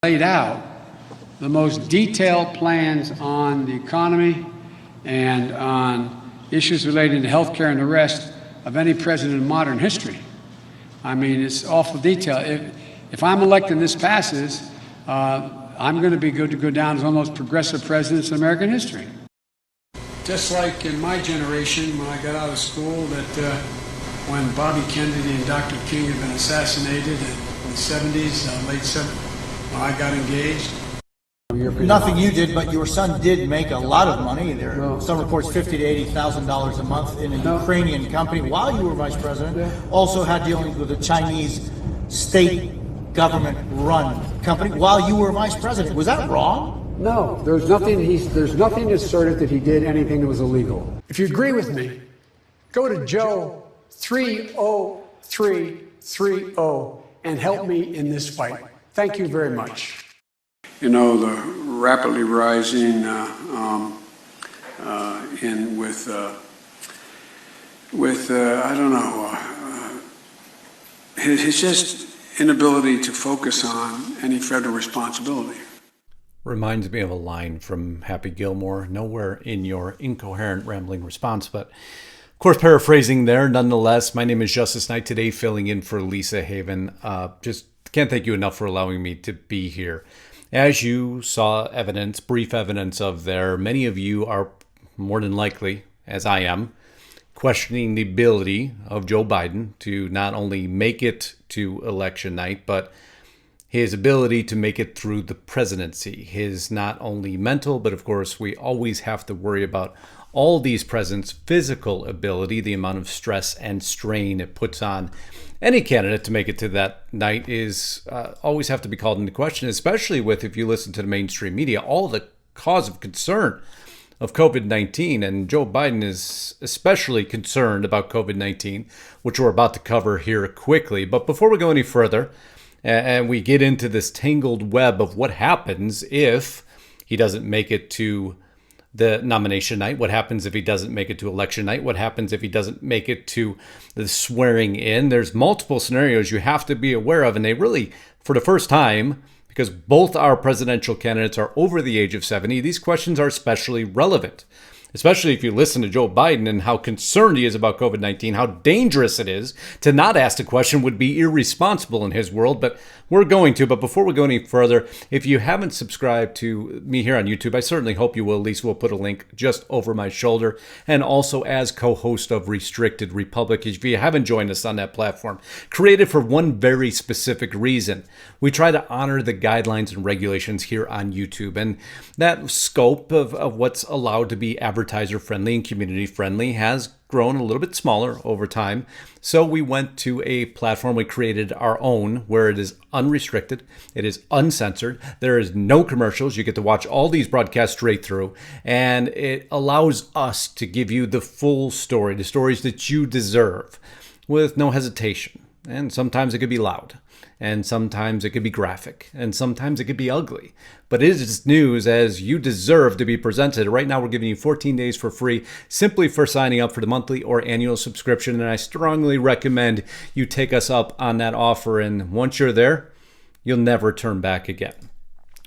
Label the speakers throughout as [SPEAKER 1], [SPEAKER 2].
[SPEAKER 1] laid out the most detailed plans on the economy and on issues relating to health care and the rest of any president in modern history. I mean, it's awful detail. If I'm elected and this passes, I'm going to be good to go down as one of the most progressive presidents in American history. Just like in my generation, when I got out of school, that when Bobby Kennedy and Dr. King had been assassinated in the 70s, late 70s, when I got engaged.
[SPEAKER 2] Nothing you did, but your son did make a lot of money. There are some reports $50,000 to $80,000 a month in a Ukrainian company while you were vice president. Also had dealings with a Chinese state government-run company while you were vice president. Was that wrong?
[SPEAKER 1] No, there's nothing asserted that he did anything that was illegal. If you agree with me, go to Joe 30330 and help me in this fight. Thank you very much. You know, the rapidly rising I don't know, his just inability to focus on any federal responsibility.
[SPEAKER 3] Reminds me of a line from Happy Gilmore, nowhere in your incoherent rambling response, but of course paraphrasing there nonetheless. My name is Justice Knight, today filling in for Lisa Haven. Just can't thank you enough for allowing me to be here. As you saw evidence, brief evidence of there, many of you are more than likely, as I am, questioning the ability of Joe Biden to not only make it to election night, but his ability to make it through the presidency. His not only mental, but of course we always have to worry about all these presidents' physical ability. The amount of stress and strain it puts on any candidate to make it to that night is always have to be called into question, especially with, if you listen to the mainstream media, all the cause of concern of COVID-19. And Joe Biden is especially concerned about COVID-19, which we're about to cover here quickly. But before we go any further, and we get into this tangled web of what happens if he doesn't make it to the nomination night, what happens if he doesn't make it to election night, what happens if he doesn't make it to the swearing in. There's multiple scenarios you have to be aware of, and they really, for the first time, because both our presidential candidates are over the age of 70, these questions are especially relevant. Especially if you listen to Joe Biden and how concerned he is about COVID-19, how dangerous it is to not ask the question would be irresponsible in his world, but we're going to. But before we go any further, if you haven't subscribed to me here on YouTube, I certainly hope you will. At least we'll put a link just over my shoulder. And also as co-host of Restricted Republic, if you haven't joined us on that platform, created for one very specific reason. We try to honor the guidelines and regulations here on YouTube, and that scope of what's allowed to be advertiser friendly and community friendly has grown a little bit smaller over time. So we went to a platform, we created our own, where it is unrestricted, it is uncensored, there is no commercials, you get to watch all these broadcasts straight through, and it allows us to give you the full story, the stories that you deserve, with no hesitation. And sometimes it could be loud, and sometimes it could be graphic, and sometimes it could be ugly. But it is news as you deserve to be presented. Right now we're giving you 14 days for free simply for signing up for the monthly or annual subscription. And I strongly recommend you take us up on that offer. And once you're there, you'll never turn back again.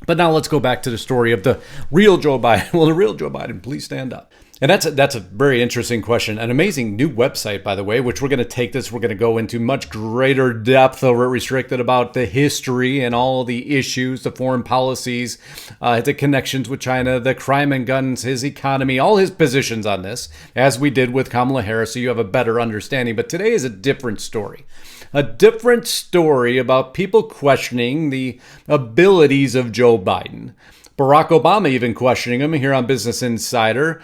[SPEAKER 3] But now let's go back to the story of the real Joe Biden. Well, the real Joe Biden, please stand up. And that's a very interesting question. An amazing new website, by the way, which we're going to take this. We're going to go into much greater depth over at Restricted about the history and all the issues, the foreign policies, the connections with China, the crime and guns, his economy, all his positions on this, as we did with Kamala Harris, so you have a better understanding. But today is a different story. A different story about people questioning the abilities of Joe Biden. Barack Obama even questioning him here on Business Insider.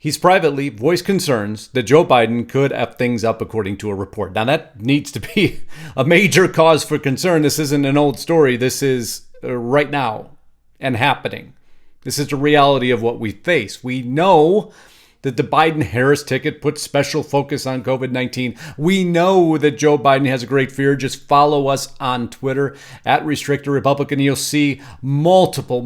[SPEAKER 3] He's privately voiced concerns that Joe Biden could F things up according to a report. Now that needs to be a major cause for concern. This isn't an old story. This is right now and happening. This is the reality of what we face. We know that the Biden-Harris ticket puts special focus on COVID-19. We know that Joe Biden has a great fear. Just follow us on Twitter at Restricted Republican. You'll see multiple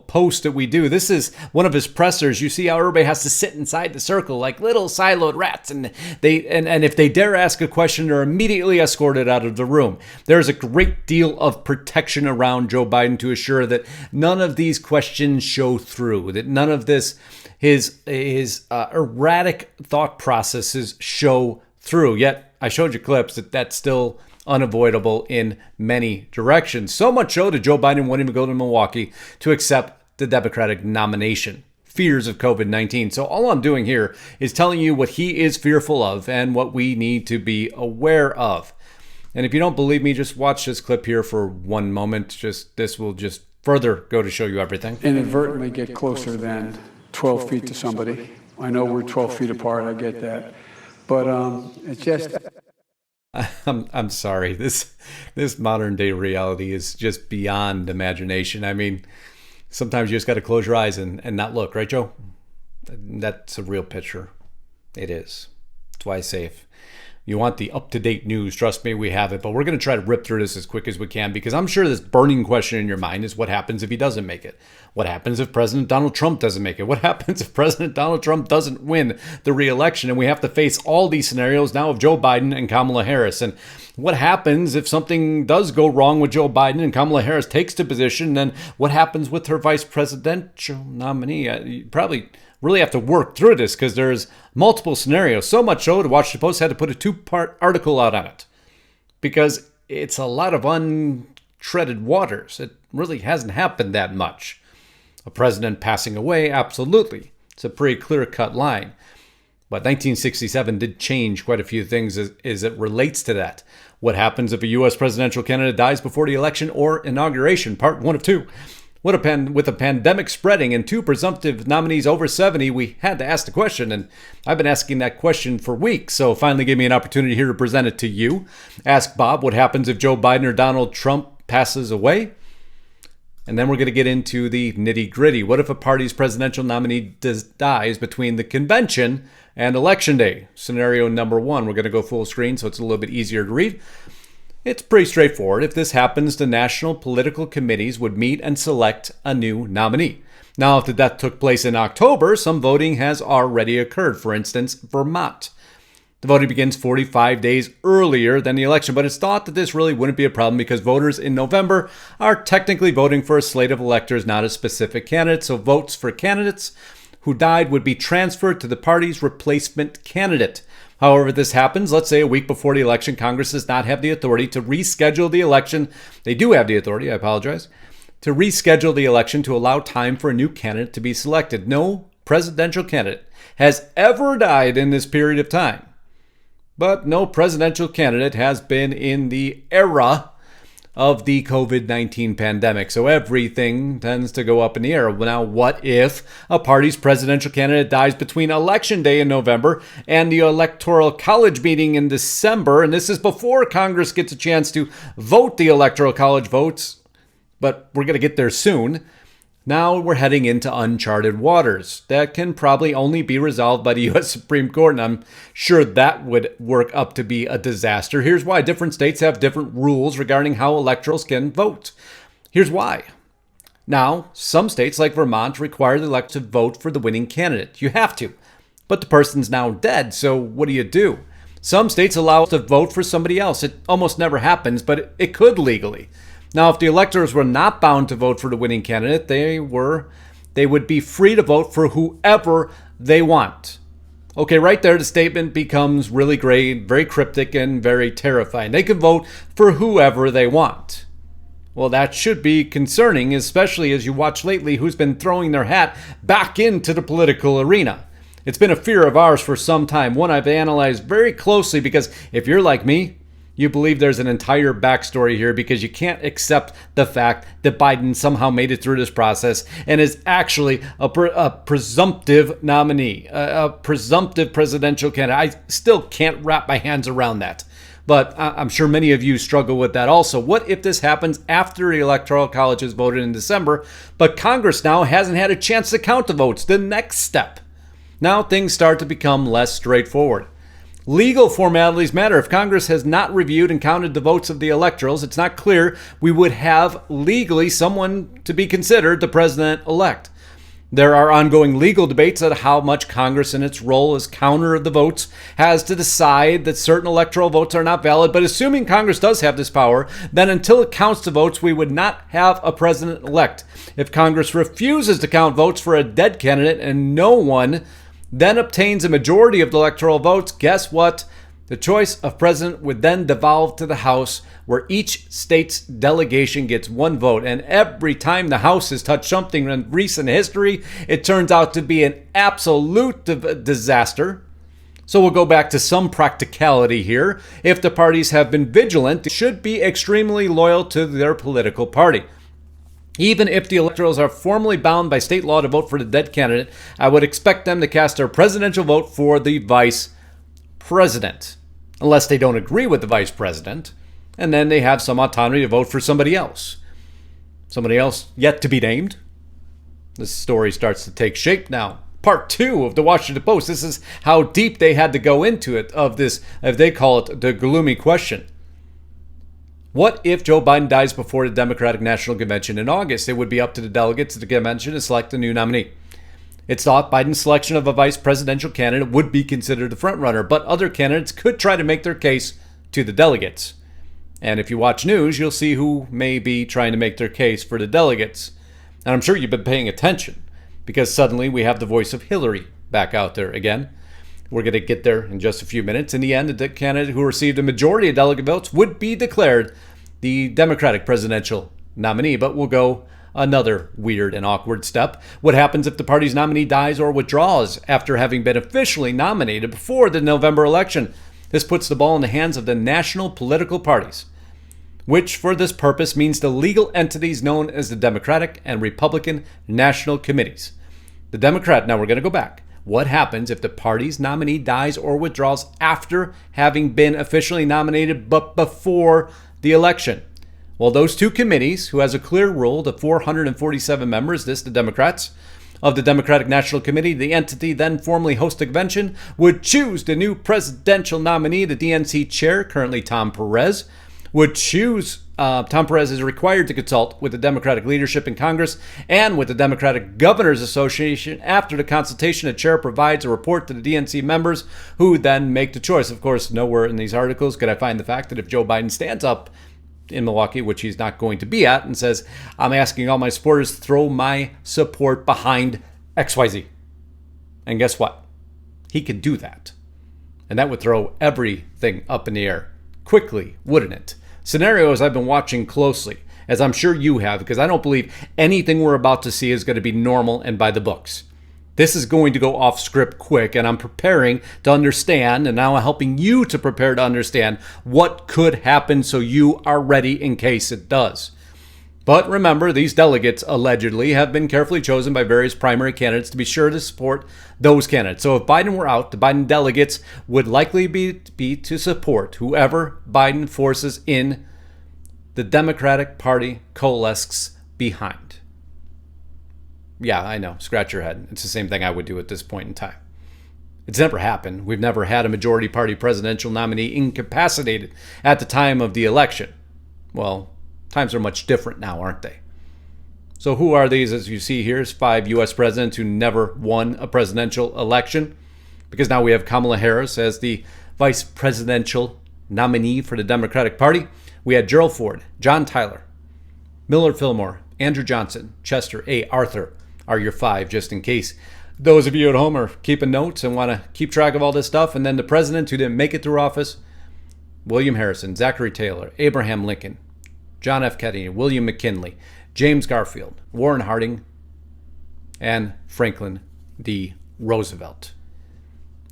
[SPEAKER 3] posts that we do. This is one of his pressers. You see how everybody has to sit inside the circle like little siloed rats, and if they dare ask a question, they're immediately escorted out of the room. There's a great deal of protection around Joe Biden to assure that none of these questions show through, that none of this his erratic thought processes show through. Yet I showed you clips that's still unavoidable in many directions. So much so that Joe Biden won't even go to Milwaukee to accept the Democratic nomination. Fears of COVID-19. So all I'm doing here is telling you what he is fearful of and what we need to be aware of. And if you don't believe me, just watch this clip here for one moment. This will just further go to show you everything.
[SPEAKER 1] Inadvertently get closer than 12 feet to somebody. I know we're 12 feet apart, I get that. But it's just...
[SPEAKER 3] I'm sorry. This modern day reality is just beyond imagination. I mean, sometimes you just got to close your eyes and not look, right, Joe? That's a real picture. It is. That's why I say if you want the up-to-date news, trust me, we have it. But we're going to try to rip through this as quick as we can because I'm sure this burning question in your mind is what happens if he doesn't make it? What happens if President Donald Trump doesn't make it? What happens if President Donald Trump doesn't win the re-election? And we have to face all these scenarios now of Joe Biden and Kamala Harris. And what happens if something does go wrong with Joe Biden and Kamala Harris takes the position? Then what happens with her vice presidential nominee? You probably really have to work through this because there's multiple scenarios. So much so, the Washington Post had to put a 2-part article out on it because it's a lot of untreaded waters. It really hasn't happened that much. A president passing away, absolutely. It's a pretty clear-cut line. But 1967 did change quite a few things as it relates to that. What happens if a U.S. presidential candidate dies before the election or inauguration? Part 1 of 2. With a pandemic spreading and 2 presumptive nominees over 70, we had to ask the question, and I've been asking that question for weeks, so finally gave me an opportunity here to present it to you. Ask Bob what happens if Joe Biden or Donald Trump passes away? And then we're going to get into the nitty-gritty. What if a party's presidential nominee dies between the convention and election day? Scenario number 1. We're going to go full screen so it's a little bit easier to read. It's pretty straightforward. If this happens, the national political committees would meet and select a new nominee. Now, if the death took place in October, some voting has already occurred. For instance, Vermont. The voting begins 45 days earlier than the election, but it's thought that this really wouldn't be a problem because voters in November are technically voting for a slate of electors, not a specific candidate. So votes for candidates who died would be transferred to the party's replacement candidate. However, if this happens, let's say a week before the election, Congress does not have the authority to reschedule the election. They do have the authority, I apologize, to reschedule the election to allow time for a new candidate to be selected. No presidential candidate has ever died in this period of time. But no presidential candidate has been in the era of the COVID-19 pandemic. So everything tends to go up in the air. Now, what if a party's presidential candidate dies between Election Day in November and the Electoral College meeting in December? And this is before Congress gets a chance to vote the Electoral College votes. But we're going to get there soon. Now we're heading into uncharted waters that can probably only be resolved by the U.S. Supreme Court, and I'm sure that would work up to be a disaster. Here's why different states have different rules regarding how electorals can vote. Here's why. Now, some states like Vermont require the elector to vote for the winning candidate. You have to, but the person's now dead, so what do? Some states allow us to vote for somebody else. It almost never happens, but it could legally. Now, if the electors were not bound to vote for the winning candidate, they would be free to vote for whoever they want. Okay, right there, the statement becomes really great, very cryptic, and very terrifying. They can vote for whoever they want. Well, that should be concerning, especially as you watch lately who's been throwing their hat back into the political arena. It's been a fear of ours for some time, one I've analyzed very closely because if you're like me, you believe there's an entire backstory here because you can't accept the fact that Biden somehow made it through this process and is actually a presumptive nominee, a presumptive presidential candidate. I still can't wrap my hands around that. But I'm sure many of you struggle with that also. What if this happens after the Electoral College has voted in December, but Congress now hasn't had a chance to count the votes? The next step. Now things start to become less straightforward. Legal formalities matter. If Congress has not reviewed and counted the votes of the electorals, it's not clear we would have legally someone to be considered the president-elect. There are ongoing legal debates on how much Congress, in its role as counter of the votes, has to decide that certain electoral votes are not valid. But assuming Congress does have this power, then until it counts the votes, we would not have a president-elect. If Congress refuses to count votes for a dead candidate and no one then obtains a majority of the electoral votes, guess what? The choice of president would then devolve to the House, where each state's delegation gets one vote. And every time the House has touched something in recent history, it turns out to be an absolute disaster. So we'll go back to some practicality here. If the parties have been vigilant, they should be extremely loyal to their political party. Even if the electorals are formally bound by state law to vote for the dead candidate, I would expect them to cast their presidential vote for the vice president, unless they don't agree with the vice president, and then they have some autonomy to vote for somebody else. Somebody else yet to be named. This story starts to take shape now. Part 2 of the Washington Post. This is how deep they had to go into it, of this, as they call it, the gloomy question. What if Joe Biden dies before the Democratic National Convention in August? It would be up to the delegates of the convention to select a new nominee. It's thought Biden's selection of a vice presidential candidate would be considered the frontrunner, but other candidates could try to make their case to the delegates. And if you watch news, you'll see who may be trying to make their case for the delegates. And I'm sure you've been paying attention, because suddenly we have the voice of Hillary back out there again. We're going to get there in just a few minutes. In the end, the candidate who received a majority of delegate votes would be declared the Democratic presidential nominee. But we'll go another weird and awkward step. What happens if the party's nominee dies or withdraws after having been officially nominated before the November election? This puts the ball in the hands of the national political parties, which for this purpose means the legal entities known as the Democratic and Republican National Committees. Now we're going to go back. What happens if the party's nominee dies or withdraws after having been officially nominated but before the election? Well, those two committees, who has a clear rule, the 447 members, the Democrats, of the Democratic National Committee, the entity then formally hosts a convention, would choose the new presidential nominee. The DNC chair, currently Tom Perez, would choose. Tom Perez is required to consult with the Democratic leadership in Congress and with the Democratic Governors Association. After the consultation, the chair provides a report to the DNC members, who then make the choice. Of course, nowhere in these articles could I find the fact that if Joe Biden stands up in Milwaukee, which he's not going to be at, and says, I'm asking all my supporters to throw my support behind XYZ. And guess what? He can do that. And that would throw everything up in the air quickly, wouldn't it? Scenarios I've been watching closely, as I'm sure you have, because I don't believe anything we're about to see is going to be normal and by the books. This is going to go off script quick, and I'm preparing to understand, and now I'm helping you to prepare to understand what could happen so you are ready in case it does. But remember, these delegates allegedly have been carefully chosen by various primary candidates to be sure to support those candidates. So if Biden were out, the Biden delegates would likely be to support whoever Biden forces in the Democratic Party coalesces behind. Yeah, I know. Scratch your head. It's the same thing I would do at this point in time. It's never happened. We've never had a majority party presidential nominee incapacitated at the time of the election. Well, times are much different now, aren't they? So who are these? As you see here, is 5 U.S. presidents who never won a presidential election. Because now we have Kamala Harris as the vice presidential nominee for the Democratic Party. We had Gerald Ford, John Tyler, Millard Fillmore, Andrew Johnson, Chester A. Arthur are your 5, just in case those of you at home are keeping notes and want to keep track of all this stuff. And then the president who didn't make it through office: William Harrison, Zachary Taylor, Abraham Lincoln, John F. Kennedy, William McKinley, James Garfield, Warren Harding, and Franklin D. Roosevelt.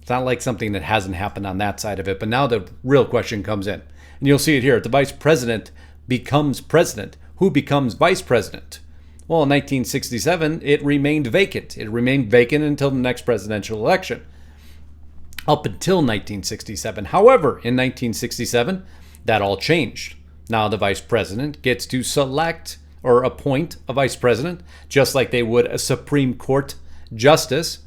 [SPEAKER 3] It's not like something that hasn't happened on that side of it, but now the real question comes in. And you'll see it here. If the vice president becomes president, who becomes vice president? Well, in 1967, it remained vacant. It remained vacant until the next presidential election, up until 1967. However, in 1967, that all changed. Now the vice president gets to select or appoint a vice president, just like they would a Supreme Court justice.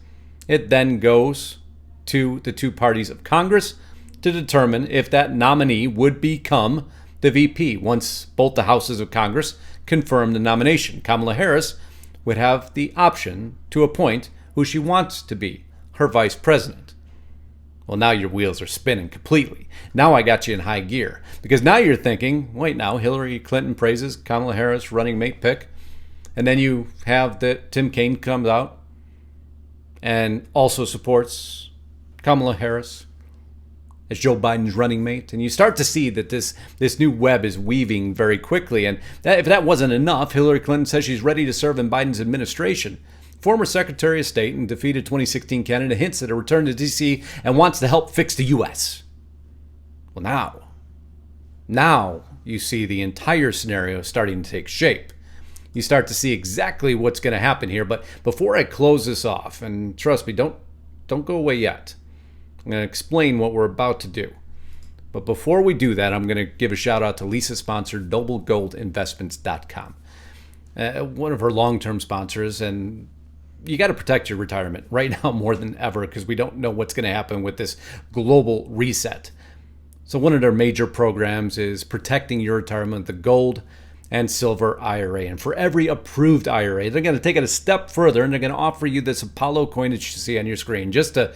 [SPEAKER 3] It then goes to the two parties of Congress to determine if that nominee would become the VP. Once both the houses of Congress confirm the nomination, Kamala Harris would have the option to appoint who she wants to be her vice president. Well, now your wheels are spinning completely. Now I got you in high gear, because now you're thinking, wait, now Hillary Clinton praises Kamala Harris running mate pick, and then you have that Tim Kaine comes out and also supports Kamala Harris as Joe Biden's running mate. And you start to see that this new web is weaving very quickly. And if that wasn't enough, Hillary Clinton says she's ready to serve in Biden's administration. Former Secretary of State and defeated 2016 candidate hints at a return to D.C. and wants to help fix the U.S. Well, now you see the entire scenario starting to take shape. You start to see exactly what's going to happen here. But before I close this off, and trust me, don't go away yet. I'm going to explain what we're about to do. But before we do that, I'm going to give a shout out to Lisa-sponsored NobleGoldInvestments.com. One of her long-term sponsors, and you got to protect your retirement right now more than ever, because we don't know what's going to happen with this global reset. So one of their major programs is protecting your retirement, the gold and silver IRA. And for every approved IRA, they're going to take it a step further, and they're going to offer you this Apollo coin that you see on your screen just to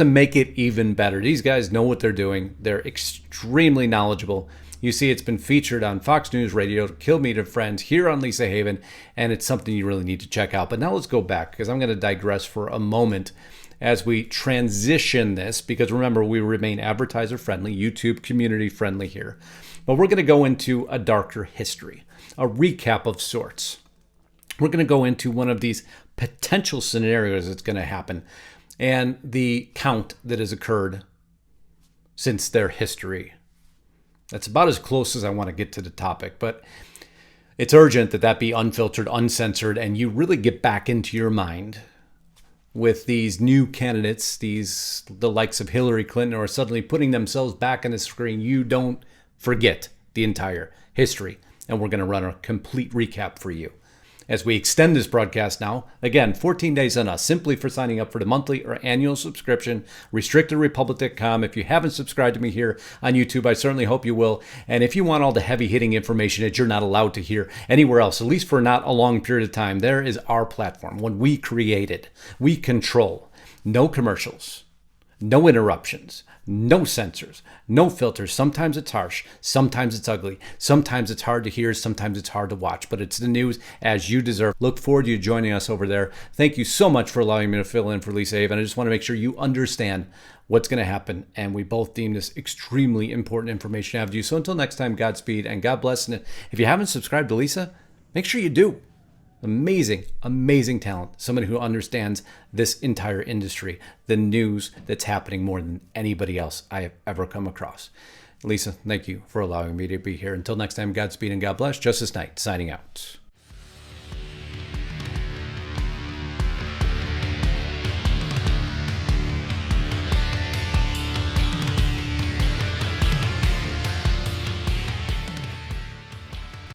[SPEAKER 3] make it even better. These guys know what they're doing. They're extremely knowledgeable. You see, it's been featured on Fox News Radio, Kill Me to Friends, here on Lisa Haven, and it's something you really need to check out. But now let's go back, because I'm going to digress for a moment as we transition this, because remember, we remain advertiser friendly, YouTube community friendly here. But we're going to go into a darker history, a recap of sorts. We're going to go into one of these potential scenarios that's going to happen, and the count that has occurred since their history. That's about as close as I want to get to the topic, but it's urgent that be unfiltered, uncensored, and you really get back into your mind with these new candidates, the likes of Hillary Clinton, are suddenly putting themselves back on the screen. You don't forget the entire history, and we're going to run a complete recap for you. As we extend this broadcast now, again, 14 days on us, simply for signing up for the monthly or annual subscription, restrictedrepublic.com. If you haven't subscribed to me here on YouTube, I certainly hope you will. And if you want all the heavy-hitting information that you're not allowed to hear anywhere else, at least for not a long period of time, there is our platform, one we created, we control. No commercials, no interruptions, no censors, no filters. Sometimes it's harsh, sometimes it's ugly, sometimes it's hard to hear, sometimes it's hard to watch, but it's the news as you deserve. Look forward to you joining us over there. Thank you so much for allowing me to fill in for Lisa Haven. I just want to make sure you understand what's going to happen, and we both deem this extremely important information to have to you. So until next time, Godspeed and God bless. And if you haven't subscribed to Lisa, make sure you do. Amazing, amazing talent. Someone who understands this entire industry, the news that's happening more than anybody else I have ever come across. Lisa, thank you for allowing me to be here. Until next time, Godspeed and God bless. Justice Knight, signing out.